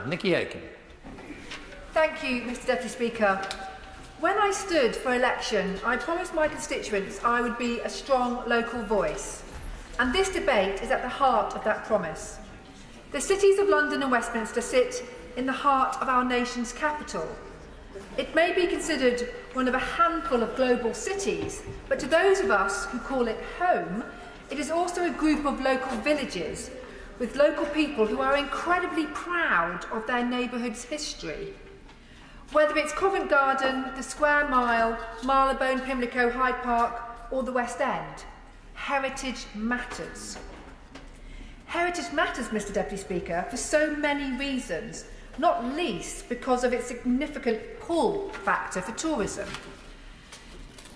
Nickie Aiken. Thank you, Mr Deputy Speaker. When I stood for election, I promised my constituents I would be a strong local voice. And this debate is at the heart of that promise. The cities of London and Westminster sit in the heart of our nation's capital. It may be considered one of a handful of global cities, but to those of us who call it home, it is also a group of local villages with local people who are incredibly proud of their neighbourhood's history. Whether it's Covent Garden, the Square Mile, Marylebone, Pimlico, Hyde Park or the West End, heritage matters. Heritage matters, Mr Deputy Speaker, for so many reasons, not least because of its significant pull factor for tourism.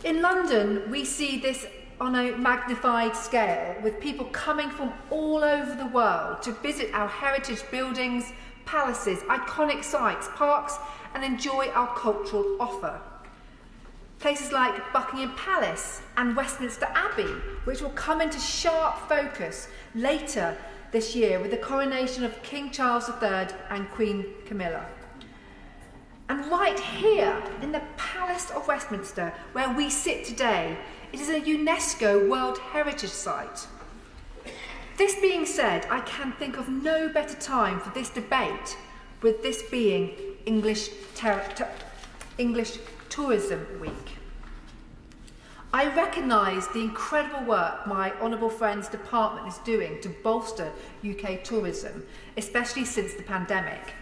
In London, we see this on a magnified scale, with people coming from all over the world to visit our heritage buildings, palaces, iconic sites, parks, and enjoy our cultural offer. Places like Buckingham Palace and Westminster Abbey, which will come into sharp focus later this year with the coronation of King Charles III and Queen Camilla. And right here in the Palace of Westminster, where we sit today, it is a UNESCO World Heritage Site. This being said, I can think of no better time for this debate, with this being English Tourism Week. I recognise the incredible work my honourable friend's department is doing to bolster UK tourism, especially since the pandemic.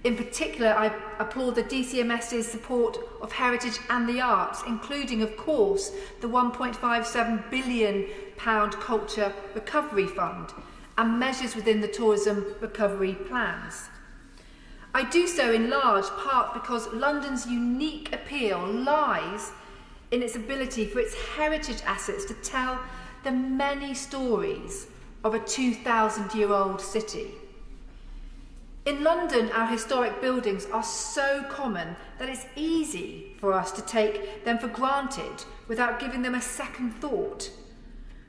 In particular, I applaud the DCMS's support of heritage and the arts, including, of course, the £1.57 billion Culture Recovery Fund and measures within the tourism recovery plans. I do so in large part because London's unique appeal lies in its ability for its heritage assets to tell the many stories of a 2,000-year-old city. In London, our historic buildings are so common that it's easy for us to take them for granted without giving them a second thought.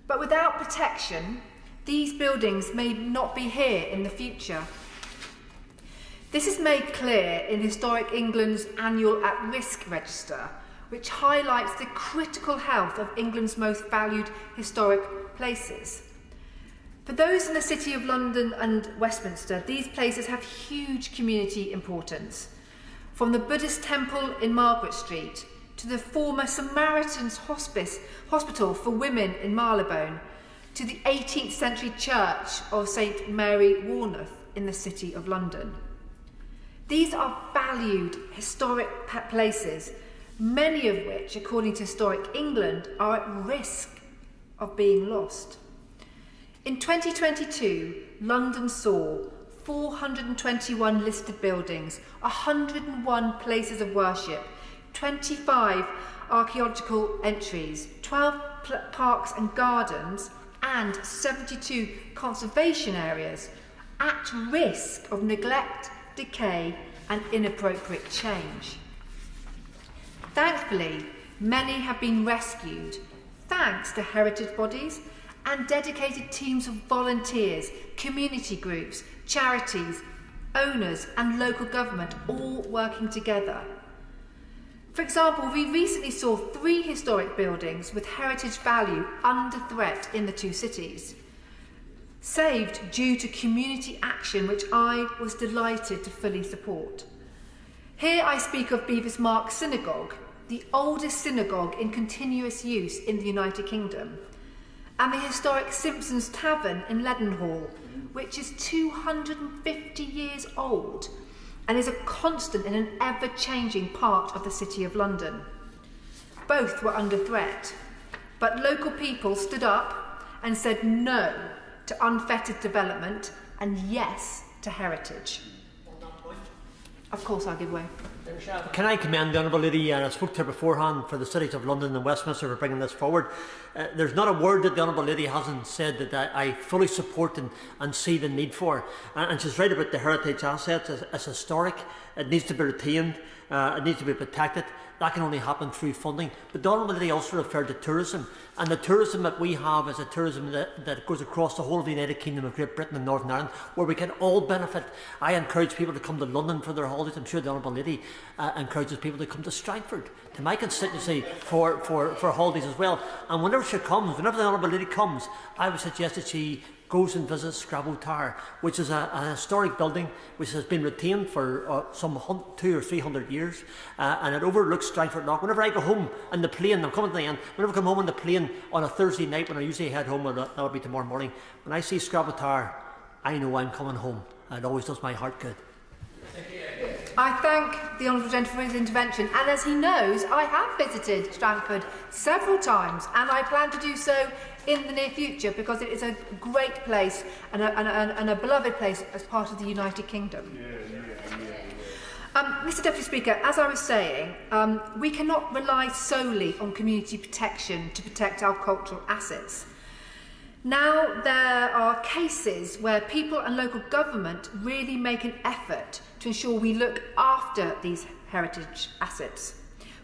But without protection, these buildings may not be here in the future. This is made clear in Historic England's annual at-risk register, which highlights the critical health of England's most valued historic places. For those in the City of London and Westminster, these places have huge community importance. From the Buddhist temple in Margaret Street to the former Samaritan's Hospital for Women in Marylebone to the 18th century church of St Mary Warneth in the City of London. These are valued historic places, many of which, according to Historic England, are at risk of being lost. In 2022, London saw 421 listed buildings, 101 places of worship, 25 archaeological entries, 12 parks and gardens, and 72 conservation areas at risk of neglect, decay, and inappropriate change. Thankfully, many have been rescued thanks to heritage bodies and dedicated teams of volunteers, community groups, charities, owners and local government all working together. For example, we recently saw 3 historic buildings with heritage value under threat in the 2 cities, saved due to community action which I was delighted to fully support. Here I speak of Bevis Synagogue, the oldest synagogue in continuous use in the United Kingdom, and the historic Simpson's Tavern in Leadenhall, which is 250 years old and is a constant in an ever-changing part of the City of London. Both were under threat, but local people stood up and said no to unfettered development and yes to heritage. On that point. Of course I'll give way. Can I commend the Honourable Lady, and I spoke to her beforehand, for the cities of London and Westminster for bringing this forward. There's not a word that the Honourable Lady hasn't said that I fully support and see the need for. And she's right about the heritage assets. It's historic, it needs to be retained, it needs to be protected. That can only happen through funding. But the Honourable Lady also referred to tourism. And the tourism that we have is a tourism that goes across the whole of the United Kingdom of Great Britain and Northern Ireland, where we can all benefit. I encourage people to come to London for their holidays. I'm sure the Honourable Lady encourages people to come to Stratford, to my constituency, for holidays as well. And whenever she comes, whenever the Honourable Lady comes, I would suggest that she goes and visits Scrabo Tower, which is a historic building which has been retained for some 200 or 300 years, and it overlooks Stratford Lock. Whenever I go home on the plane, I'm coming to the end, whenever I come home on the plane on a Thursday night, when I usually head home, that will be tomorrow morning, when I see Scrabo Tower, I know I'm coming home. It always does my heart good. I thank the Honourable Gentleman for his intervention, and as he knows, I have visited Stratford several times, and I plan to do so in the near future, because it is a great place and a beloved place as part of the United Kingdom. Mr Deputy Speaker, as I was saying, we cannot rely solely on community protection to protect our cultural assets. Now there are cases where people and local government really make an effort to ensure we look after these heritage assets.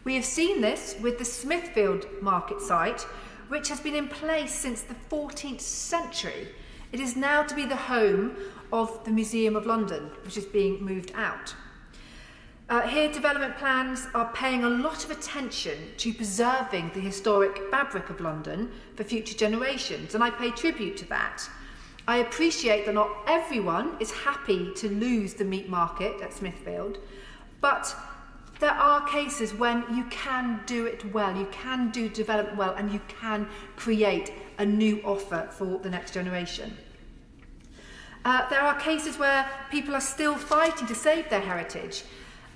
We have seen this with the Smithfield market site, which has been in place since the 14th century. It is now to be the home of the Museum of London, which is being moved out. Here, development plans are paying a lot of attention to preserving the historic fabric of London for future generations, and I pay tribute to that. I appreciate that not everyone is happy to lose the meat market at Smithfield, but there are cases when you can do it well, you can do development well, and you can create a new offer for the next generation. There are cases where people are still fighting to save their heritage,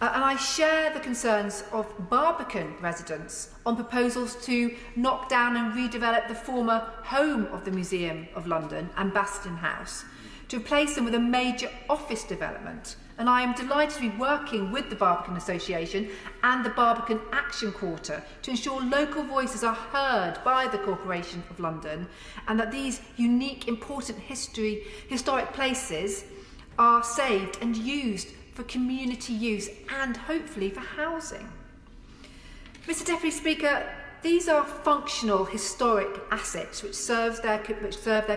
and I share the concerns of Barbican residents on proposals to knock down and redevelop the former home of the Museum of London and Bastion House, to replace them with a major office development. And I am delighted to be working with the Barbican Association and the Barbican Action Quarter to ensure local voices are heard by the Corporation of London, and that these unique, important historic places are saved and used for community use and hopefully for housing. Mr Deputy Speaker, these are functional historic assets which serve their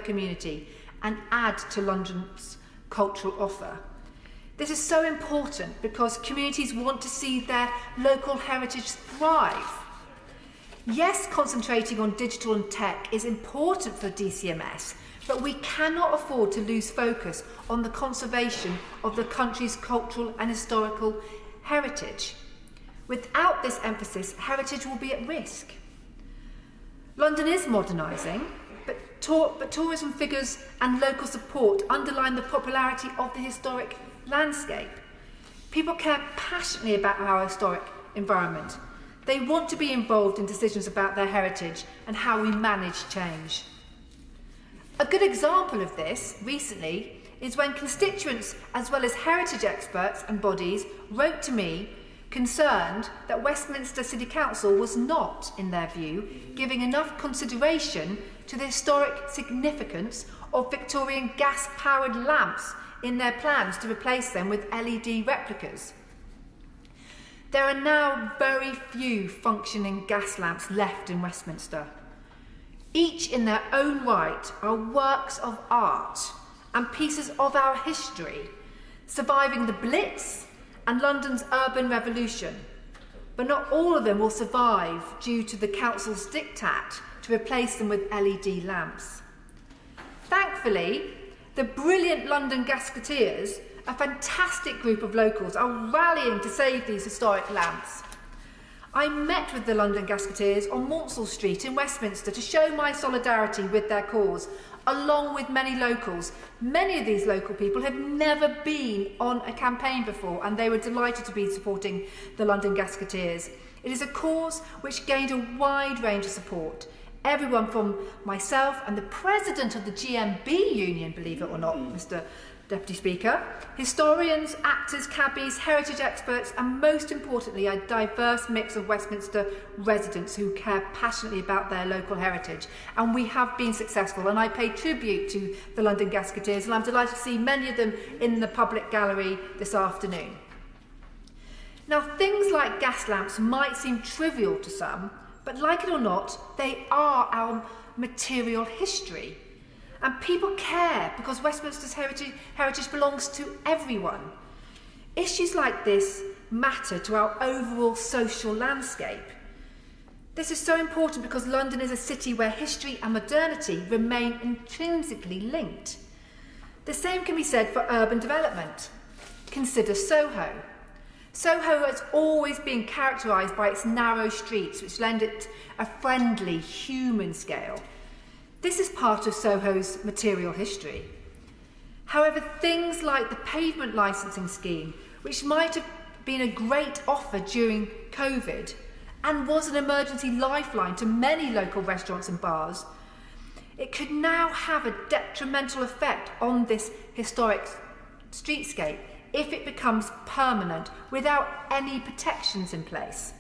community and add to London's cultural offer. This is so important because communities want to see their local heritage thrive. Yes, concentrating on digital and tech is important for DCMS, but we cannot afford to lose focus on the conservation of the country's cultural and historical heritage. Without this emphasis, heritage will be at risk. London is modernising, but tourism figures and local support underline the popularity of the historic landscape. People care passionately about our historic environment. They want to be involved in decisions about their heritage and how we manage change. A good example of this recently is when constituents as well as heritage experts and bodies wrote to me concerned that Westminster City Council was not, in their view, giving enough consideration to the historic significance of Victorian gas-powered lamps in their plans to replace them with LED replicas. There are now very few functioning gas lamps left in Westminster. Each in their own right are works of art and pieces of our history, surviving the Blitz and London's urban revolution. But not all of them will survive due to the council's diktat to replace them with LED lamps. Thankfully, the brilliant London Gasketeers, a fantastic group of locals, are rallying to save these historic lamps. I met with the London Gasketeers on Maunsell Street in Westminster to show my solidarity with their cause, along with many locals. Many of these local people have never been on a campaign before, and they were delighted to be supporting the London Gasketeers. It is a cause which gained a wide range of support. Everyone from myself and the president of the GMB union, believe it or not, Mr Deputy Speaker. Historians, actors, cabbies, heritage experts, and most importantly, a diverse mix of Westminster residents who care passionately about their local heritage. And we have been successful, and I pay tribute to the London Gasketeers, and I'm delighted to see many of them in the public gallery this afternoon. Now, things like gas lamps might seem trivial to some, but like it or not, they are our material history. And people care because Westminster's heritage belongs to everyone. Issues like this matter to our overall social landscape. This is so important because London is a city where history and modernity remain intrinsically linked. The same can be said for urban development. Consider Soho. Soho has always been characterised by its narrow streets, which lend it a friendly, human scale. This is part of Soho's material history. However, things like the pavement licensing scheme, which might have been a great offer during COVID and was an emergency lifeline to many local restaurants and bars, it could now have a detrimental effect on this historic streetscape if it becomes permanent without any protections in place.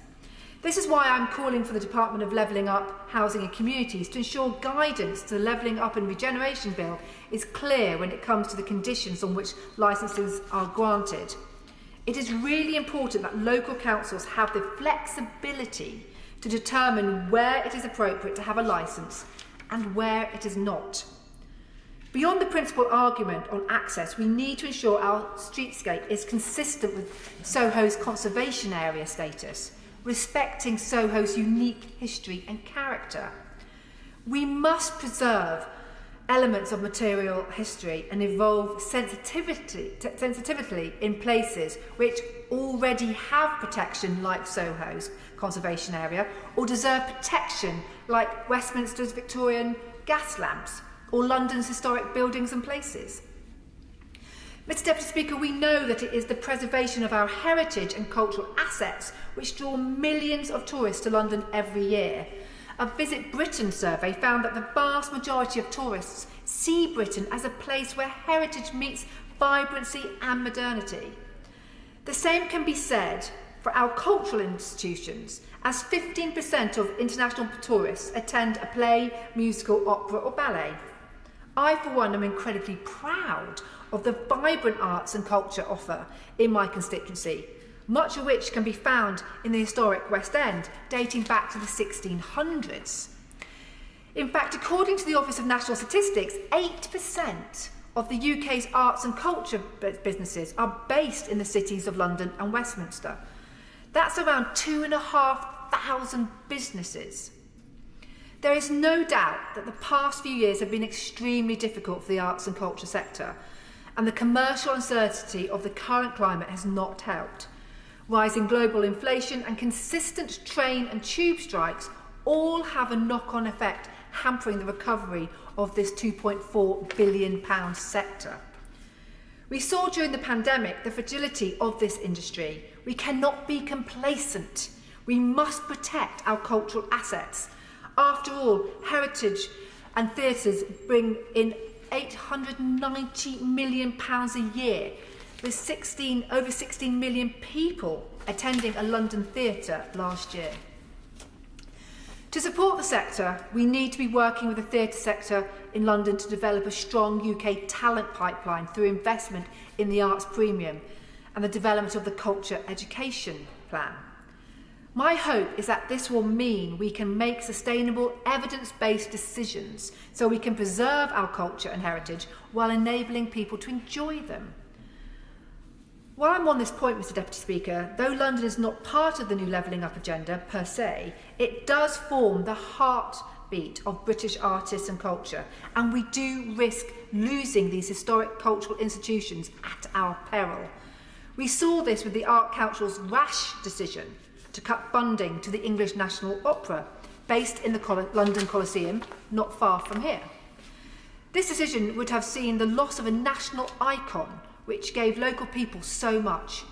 This is why I'm calling for the Department of Levelling Up, Housing and Communities to ensure guidance to the Levelling Up and Regeneration Bill is clear when it comes to the conditions on which licences are granted. It is really important that local councils have the flexibility to determine where it is appropriate to have a licence and where it is not. Beyond the principal argument on access, we need to ensure our streetscape is consistent with Soho's conservation area status, respecting Soho's unique history and character. We must preserve elements of material history and evolve sensitivity in places which already have protection like Soho's conservation area or deserve protection like Westminster's Victorian gas lamps or London's historic buildings and places. Mr Deputy Speaker, we know that it is the preservation of our heritage and cultural assets which draw millions of tourists to London every year. A Visit Britain survey found that the vast majority of tourists see Britain as a place where heritage meets vibrancy and modernity. The same can be said for our cultural institutions, as 15% of international tourists attend a play, musical, opera or ballet. I, for one, am incredibly proud of the vibrant arts and culture offer in my constituency, much of which can be found in the historic West End, dating back to the 1600s. In fact, according to the Office of National Statistics, 8% of the UK's arts and culture businesses are based in the cities of London and Westminster. That's around 2,500 businesses. There is no doubt that the past few years have been extremely difficult for the arts and culture sector, and the commercial uncertainty of the current climate has not helped. Rising global inflation and consistent train and tube strikes all have a knock-on effect, hampering the recovery of this £2.4 billion sector. We saw during the pandemic the fragility of this industry. We cannot be complacent. We must protect our cultural assets. After all, heritage and theatres bring in £890 million a year, with over 16 million people attending a London theatre last year. To support the sector, we need to be working with the theatre sector in London to develop a strong UK talent pipeline through investment in the arts premium and the development of the culture education plan. My hope is that this will mean we can make sustainable, evidence-based decisions so we can preserve our culture and heritage while enabling people to enjoy them. While I'm on this point, Mr Deputy Speaker, though London is not part of the new Levelling Up agenda per se, it does form the heartbeat of British artists and culture, and we do risk losing these historic cultural institutions at our peril. We saw this with the Art Council's rash decision to cut funding to the English National Opera, based in the London Coliseum, not far from here. This decision would have seen the loss of a national icon, which gave local people so much.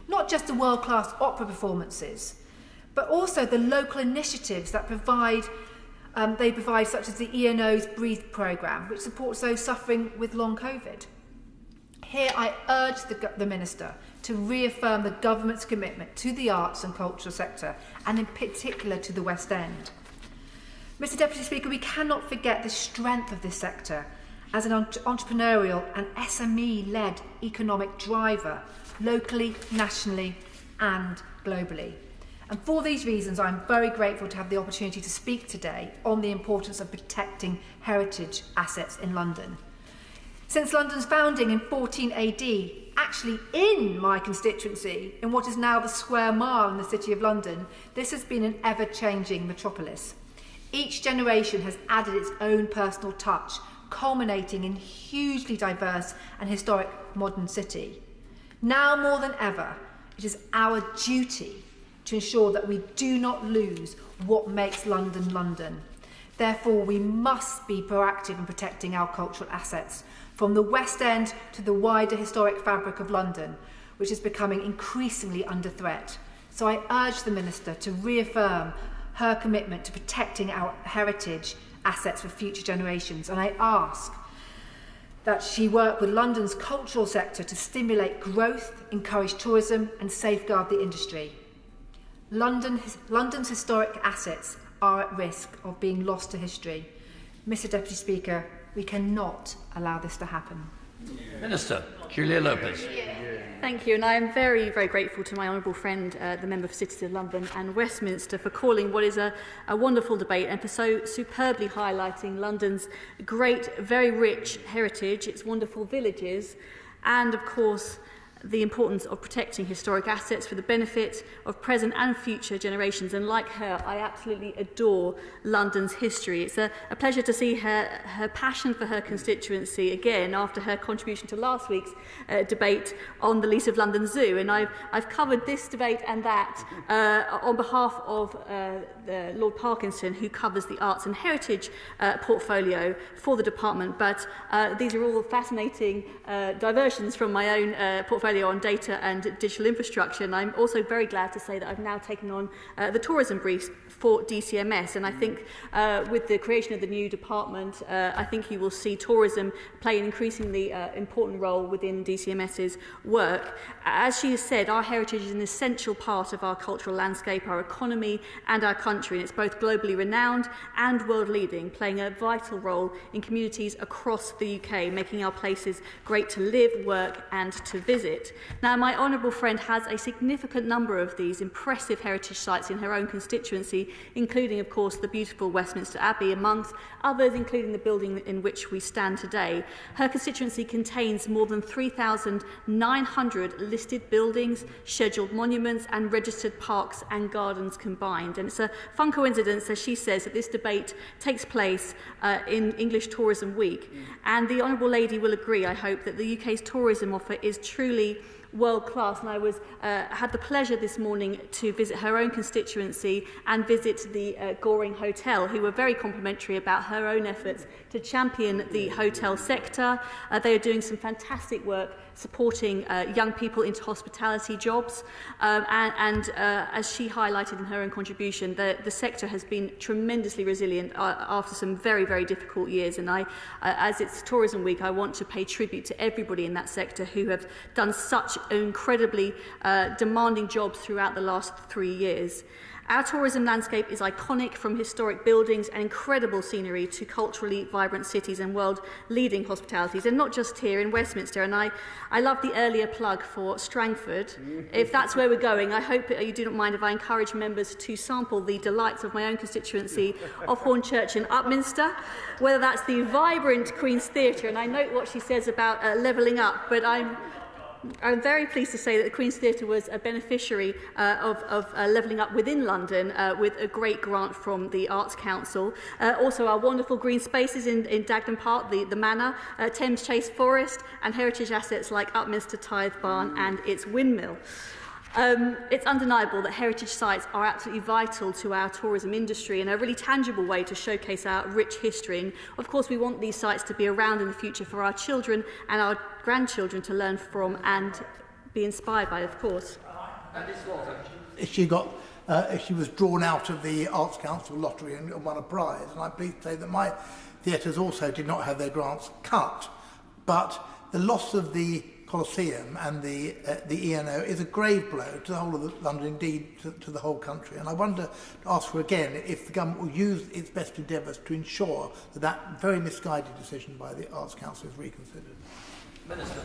Not just the world-class opera performances, but also the local initiatives that they provide, such as the ENO's Breathe programme, which supports those suffering with long COVID. Here I urge the Minister to reaffirm the government's commitment to the arts and cultural sector, and in particular to the West End. Mr Deputy Speaker, we cannot forget the strength of this sector as an entrepreneurial and SME-led economic driver, locally, nationally and globally. And for these reasons, I'm very grateful to have the opportunity to speak today on the importance of protecting heritage assets in London. Since London's founding in 14 AD, actually in my constituency, in what is now the square mile in the City of London, this has been an ever-changing metropolis. Each generation has added its own personal touch, culminating in hugely diverse and historic modern city. Now more than ever, it is our duty to ensure that we do not lose what makes London London. Therefore, we must be proactive in protecting our cultural assets, from the West End to the wider historic fabric of London, which is becoming increasingly under threat. So I urge the Minister to reaffirm her commitment to protecting our heritage assets for future generations, and I ask that she work with London's cultural sector to stimulate growth, encourage tourism and safeguard the industry. London's historic assets are at risk of being lost to history. Mr Deputy Speaker, we cannot allow this to happen. Minister, Julia Lopez. Thank you, and I am very, very grateful to my honourable friend, the Member for Cities of London and Westminster, for calling what is a wonderful debate and for so superbly highlighting London's great, very rich heritage, its wonderful villages, and of course the importance of protecting historic assets for the benefit of present and future generations. And like her, I absolutely adore London's history. It's a pleasure to see her passion for her constituency again after her contribution to last week's debate on the lease of London Zoo. And I've covered this debate and that on behalf of Lord Parkinson, who covers the arts and heritage portfolio for the department. But these are all fascinating diversions from my own portfolio on data and digital infrastructure, and I'm also very glad to say that I've now taken on the tourism briefs for DCMS, and I think with the creation of the new department, I think you will see tourism play an increasingly important role within DCMS's work. As she has said, our heritage is an essential part of our cultural landscape, our economy and our country, and it's both globally renowned and world-leading, playing a vital role in communities across the UK, making our places great to live, work and to visit. Now, my honourable friend has a significant number of these impressive heritage sites in her own constituency, including, of course, the beautiful Westminster Abbey, amongst others, including the building in which we stand today. Her constituency contains more than 3,900 listed buildings, scheduled monuments and registered parks and gardens combined. And it's a fun coincidence, as she says, that this debate takes place in English Tourism Week. And the Honourable Lady will agree, I hope, that the UK's tourism offer is truly world-class, and I had the pleasure this morning to visit her own constituency and visit the Goring Hotel, who were very complimentary about her own efforts to champion the hotel sector. They are doing some fantastic work supporting young people into hospitality jobs, and as she highlighted in her own contribution, the sector has been tremendously resilient after some very, very difficult years, and as it's Tourism Week, I want to pay tribute to everybody in that sector who have done such incredibly demanding jobs throughout the last 3 years. Our tourism landscape is iconic, from historic buildings and incredible scenery to culturally vibrant cities and world-leading hospitalities, and not just here in Westminster. And I love the earlier plug for Strangford. If that's where we're going, I hope you do not mind if I encourage members to sample the delights of my own constituency of Hornchurch and Upminster, whether that's the vibrant Queen's Theatre, and I note what she says about levelling up, but I'm very pleased to say that the Queen's Theatre was a beneficiary of levelling up within London with a great grant from the Arts Council. Also our wonderful green spaces in Dagenham Park, the Manor, Thames Chase Forest, and heritage assets like Upminster Tithe Barn and its windmill. It's undeniable that heritage sites are absolutely vital to our tourism industry and a really tangible way to showcase our rich history. And of course, we want these sites to be around in the future for our children and our grandchildren to learn from and be inspired by, of course. She was drawn out of the Arts Council lottery and won a prize, and I'm pleased to say that my theatres also did not have their grants cut, but the loss of the Coliseum and the ENO is a grave blow to the whole of London, indeed to the whole country. And I wonder to ask her again if the government will use its best endeavours to ensure that that very misguided decision by the Arts Council is reconsidered. Minister.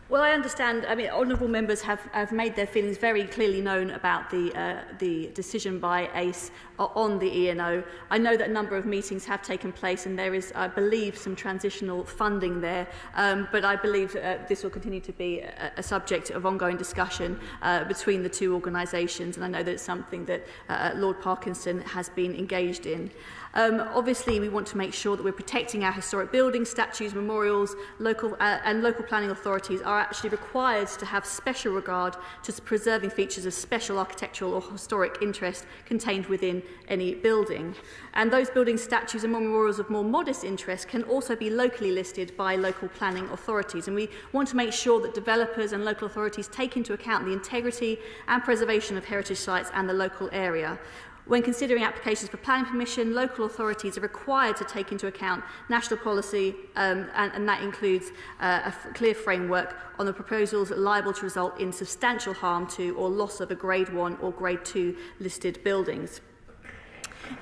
Well, I understand. I mean, honourable members have made their feelings very clearly known about the decision by ACE on the ENO. I know that a number of meetings have taken place, and there is, I believe, some transitional funding there. But I believe this will continue to be a subject of ongoing discussion between the two organisations, and I know that it's something that Lord Parkinson has been engaged in. Obviously, we want to make sure that we're protecting our historic buildings, statues, memorials. Local planning authorities are actually required to have special regard to preserving features of special architectural or historic interest contained within any building. And those buildings, statues and memorials of more modest interest can also be locally listed by local planning authorities. And we want to make sure that developers and local authorities take into account the integrity and preservation of heritage sites and the local area. When considering applications for planning permission, local authorities are required to take into account national policy, and that includes a clear framework on the proposals liable to result in substantial harm to or loss of a Grade 1 or Grade 2 listed buildings.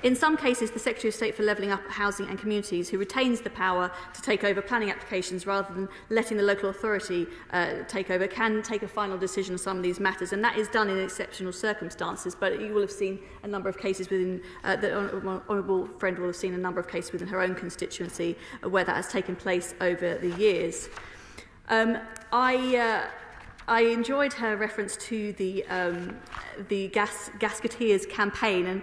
In some cases, the Secretary of State for Levelling Up Housing and Communities, who retains the power to take over planning applications rather than letting the local authority take over, can take a final decision on some of these matters, and that is done in exceptional circumstances. But you will have seen a number of cases within, the honourable friend will have seen a number of cases within her own constituency where that has taken place over the years. I enjoyed her reference to the Gasketeers campaign, and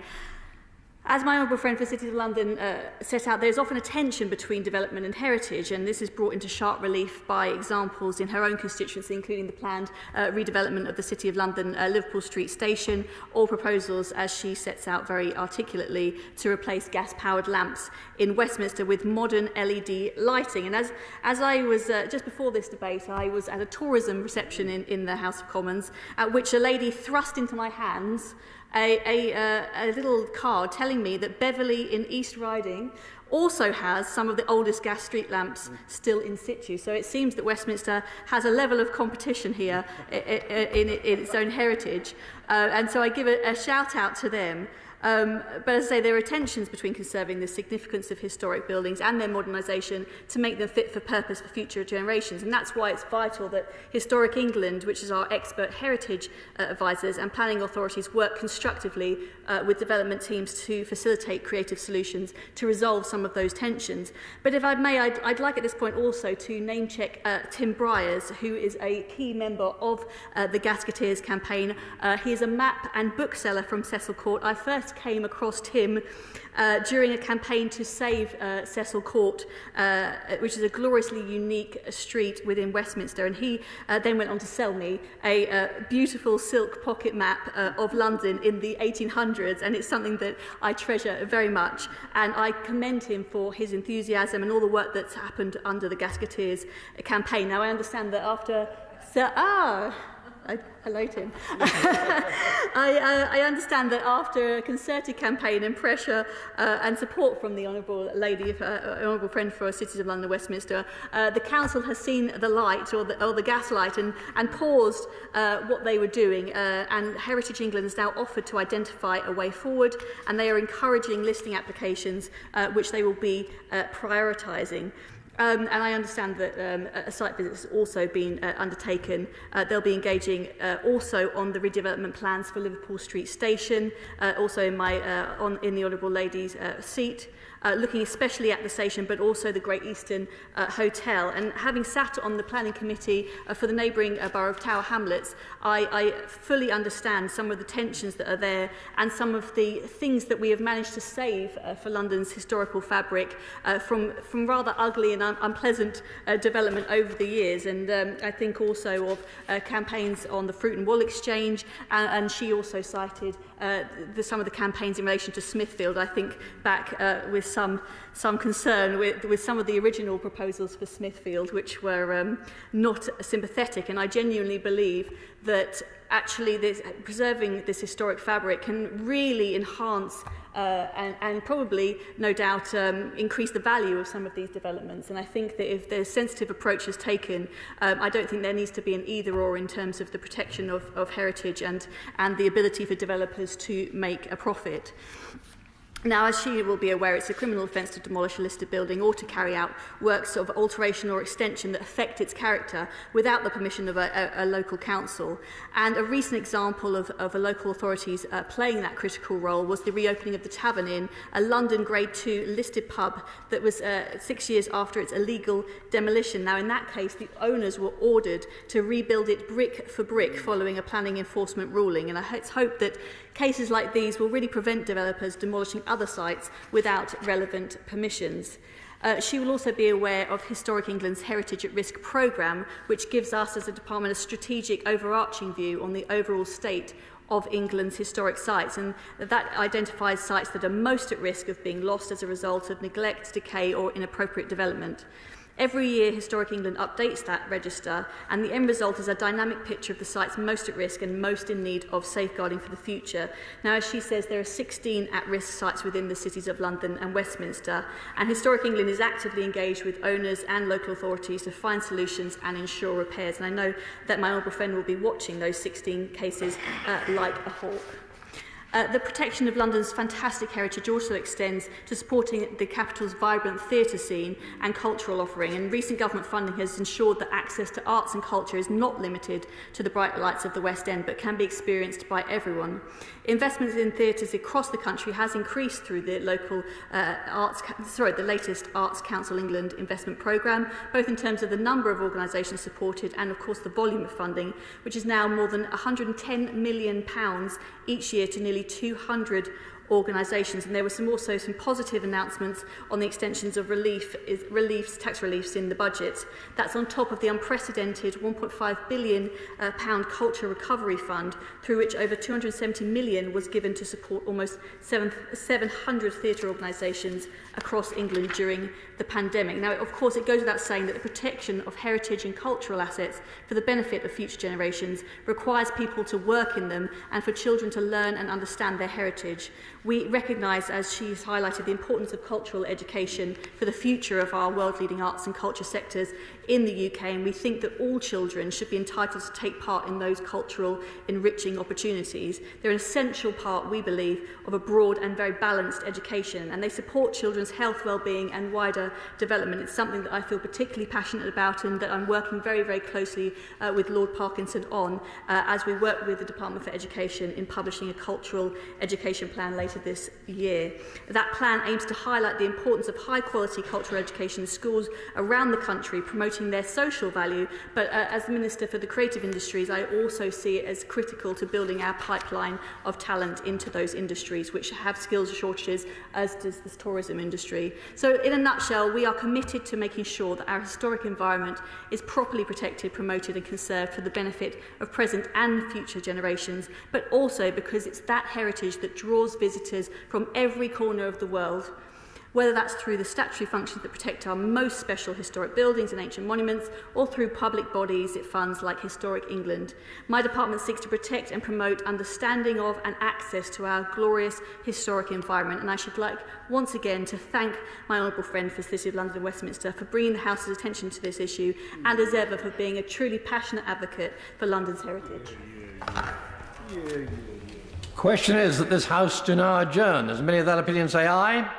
as my honourable friend for the City of London set out, there's often a tension between development and heritage, and this is brought into sharp relief by examples in her own constituency, including the planned redevelopment of the City of London Liverpool Street Station, or proposals, as she sets out very articulately, to replace gas-powered lamps in Westminster with modern LED lighting. And as I was, just before this debate, I was at a tourism reception in the House of Commons, at which a lady thrust into my hands a little card telling me that Beverley in East Riding also has some of the oldest gas street lamps still in situ. So it seems that Westminster has a level of competition here in its own heritage. And so I give a shout out to them. But as I say, there are tensions between conserving the significance of historic buildings and their modernisation to make them fit for purpose for future generations. And that's why it's vital that Historic England, which is our expert heritage advisors, and planning authorities work constructively with development teams to facilitate creative solutions to resolve some of those tensions. But if I may, I'd like at this point also to name check Tim Briers, who is a key member of the Gasketeers campaign. He is a map and bookseller from Cecil Court. I first came across Tim during a campaign to save Cecil Court, which is a gloriously unique street within Westminster, and he then went on to sell me a beautiful silk pocket map of London in the 1800s, and it's something that I treasure very much, and I commend him for his enthusiasm and all the work that's happened under the Gasketeers campaign. Now, I understand that after... Hello, Tim. I understand that after a concerted campaign and pressure and support from the honourable lady, honourable friend for Cities of London, Westminster, the council has seen the light or the gas light and paused what they were doing. And Heritage England has now offered to identify a way forward, and they are encouraging listing applications which they will be prioritising. And I understand that a site visit has also been undertaken. They'll be engaging also on the redevelopment plans for Liverpool Street Station, also in the Honourable Lady's seat. Looking especially at the station, but also the Great Eastern Hotel. And having sat on the planning committee for the neighbouring borough of Tower Hamlets, I fully understand some of the tensions that are there and some of the things that we have managed to save for London's historical fabric from rather ugly and unpleasant development over the years. And I think also of campaigns on the Fruit and Wool Exchange, and she also cited some of the campaigns in relation to Smithfield. I think back with some concern with some of the original proposals for Smithfield, which were not sympathetic. And I genuinely believe that actually preserving this historic fabric can really enhance and probably, no doubt, increase the value of some of these developments. And I think that if the sensitive approach is taken, I don't think there needs to be an either-or in terms of the protection of heritage and the ability for developers to make a profit. Now, as she will be aware, it's a criminal offence to demolish a listed building or to carry out works of alteration or extension that affect its character without the permission of a local council. And a recent example of a local authorities playing that critical role was the reopening of the Tavern Inn, a London Grade 2 listed pub that was 6 years after its illegal demolition. Now, in that case, the owners were ordered to rebuild it brick for brick following a planning enforcement ruling. And it's hoped that cases like these will really prevent developers demolishing other sites without relevant permissions. She will also be aware of Historic England's Heritage at Risk programme, which gives us as a department a strategic overarching view on the overall state of England's historic sites, and that identifies sites that are most at risk of being lost as a result of neglect, decay or inappropriate development. Every year, Historic England updates that register, and the end result is a dynamic picture of the sites most at risk and most in need of safeguarding for the future. Now, as she says, there are 16 at-risk sites within the cities of London and Westminster, and Historic England is actively engaged with owners and local authorities to find solutions and ensure repairs. And I know that my honourable friend will be watching those 16 cases like a hawk. The protection of London's fantastic heritage also extends to supporting the capital's vibrant theatre scene and cultural offering, and recent government funding has ensured that access to arts and culture is not limited to the bright lights of the West End, but can be experienced by everyone. Investments in theatres across the country has increased through the the latest Arts Council England investment programme, both in terms of the number of organisations supported and, of course, the volume of funding, which is now more than £110 million each year to nearly 200 organisations. And there were also some positive announcements on the extensions of tax reliefs in the budget. That's on top of the unprecedented £1.5 billion culture recovery fund, through which over £270 million was given to support almost 700 theatre organisations across England during the pandemic. Now, of course, it goes without saying that the protection of heritage and cultural assets for the benefit of future generations requires people to work in them and for children to learn and understand their heritage. We recognise, as she's highlighted, the importance of cultural education for the future of our world-leading arts and culture sectors in the UK, and we think that all children should be entitled to take part in those cultural enriching opportunities. They're an essential part, we believe, of a broad and very balanced education, and they support children's health, well-being and wider development. It's something that I feel particularly passionate about and that I'm working very, very closely with Lord Parkinson on as we work with the Department for Education in publishing a cultural education plan later this year. That plan aims to highlight the importance of high-quality cultural education in schools around the country, promoting their social value, but as the Minister for the Creative Industries, I also see it as critical to building our pipeline of talent into those industries, which have skills shortages, as does the tourism industry. So in a nutshell, we are committed to making sure that our historic environment is properly protected, promoted and conserved for the benefit of present and future generations, but also because it's that heritage that draws visitors from every corner of the world, whether that's through the statutory functions that protect our most special historic buildings and ancient monuments, or through public bodies it funds like Historic England. My department seeks to protect and promote understanding of and access to our glorious historic environment, and I should like once again to thank my honourable friend for the City of London and Westminster for bringing the House's attention to this issue, and as ever for being a truly passionate advocate for London's heritage. Question is that this House do now adjourn. As many of that opinion say aye.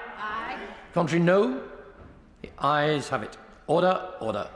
Contrary, no. The ayes have it. Order, order.